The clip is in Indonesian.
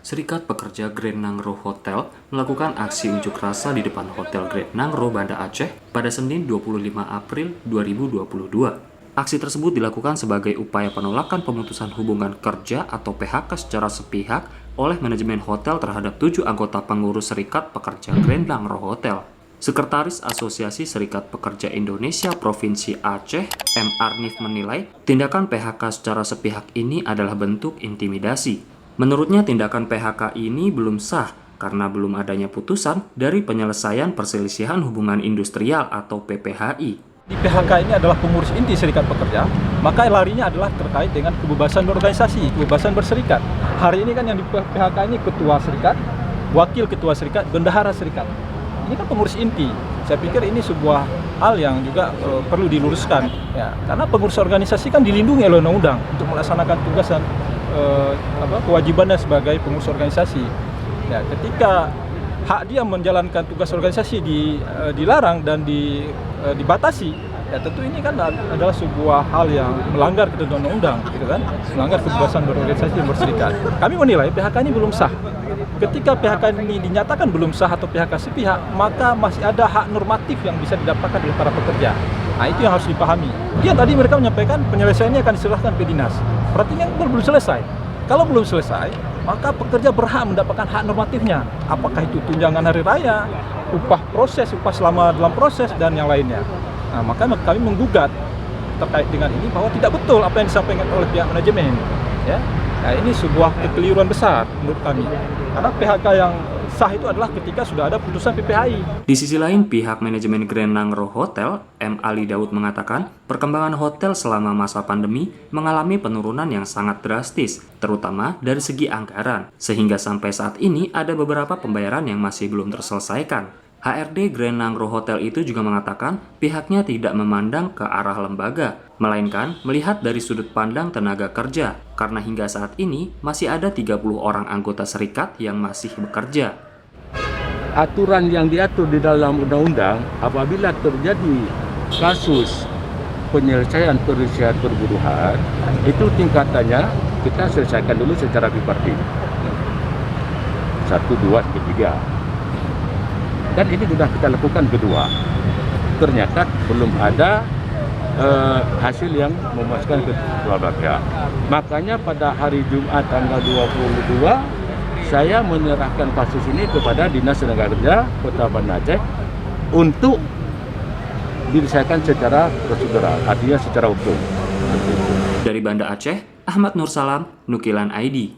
Serikat Pekerja Grand Nangro Hotel melakukan aksi unjuk rasa di depan Hotel Grand Nangro, Banda Aceh pada Senin 25 April 2022. Aksi tersebut dilakukan sebagai upaya penolakan pemutusan hubungan kerja atau PHK secara sepihak oleh manajemen hotel terhadap 7 anggota pengurus Serikat Pekerja Grand Nangro Hotel. Sekretaris Asosiasi Serikat Pekerja Indonesia Provinsi Aceh, M. Arnif menilai tindakan PHK secara sepihak ini adalah bentuk intimidasi. Menurutnya tindakan PHK ini belum sah karena belum adanya putusan dari penyelesaian perselisihan hubungan industrial atau PPHI. Di PHK ini adalah pengurus inti serikat pekerja, maka larinya adalah terkait dengan kebebasan berorganisasi, kebebasan berserikat. Hari ini kan yang di PHK ini ketua serikat, wakil ketua serikat, bendahara serikat. Ini kan pengurus inti. Saya pikir ini sebuah hal yang juga perlu diluruskan, ya, karena pengurus organisasi kan dilindungi oleh undang-undang untuk melaksanakan tugas dan kewajibannya sebagai pengurus organisasi. Ya, ketika hak dia menjalankan tugas organisasi dilarang dan dibatasi, ya tentu ini kan adalah sebuah hal yang melanggar ketentuan undang-undang, gitu kan, melanggar kebebasan berorganisasi dan berserikat. Kami menilai PHK ini belum sah. Ketika PHK ini dinyatakan belum sah atau PHK sepihak, maka masih ada hak normatif yang bisa didapatkan oleh para pekerja. Nah, itu yang harus dipahami. Dia tadi mereka menyampaikan penyelesaiannya akan diserahkan ke dinas. Berarti kan belum selesai. Kalau belum selesai, maka pekerja berhak mendapatkan hak normatifnya. Apakah itu tunjangan hari raya, upah proses, upah selama dalam proses, dan yang lainnya. Nah, maka kami menggugat terkait dengan ini bahwa tidak betul apa yang disampaikan oleh pihak manajemen. Ya. Nah, ini sebuah kekeliruan besar menurut kami. Karena PHK yang sah itu adalah ketika sudah ada putusan PPHI. Di sisi lain, pihak manajemen Grand Nangro Hotel, M. Ali Daud mengatakan, perkembangan hotel selama masa pandemi mengalami penurunan yang sangat drastis, terutama dari segi anggaran, sehingga sampai saat ini ada beberapa pembayaran yang masih belum terselesaikan. HRD Grand Nangro Hotel itu juga mengatakan pihaknya tidak memandang ke arah lembaga, melainkan melihat dari sudut pandang tenaga kerja, karena hingga saat ini masih ada 30 orang anggota serikat yang masih bekerja. Aturan yang diatur di dalam undang-undang, apabila terjadi kasus penyelesaian perselisihan perburuhan, itu tingkatannya kita selesaikan dulu secara bipartit. 1, 2, 3. Dan ini sudah kita lakukan kedua. Ternyata belum ada hasil yang memuaskan kedua belah pihak. Makanya pada hari Jumat tanggal 22, saya menyerahkan kasus ini kepada Dinas Tenaga Kerja Kota Banda Aceh untuk diselesaikan secara prosedural, artinya secara hukum. Dari Banda Aceh, Ahmad Nursalam, Nukilan ID.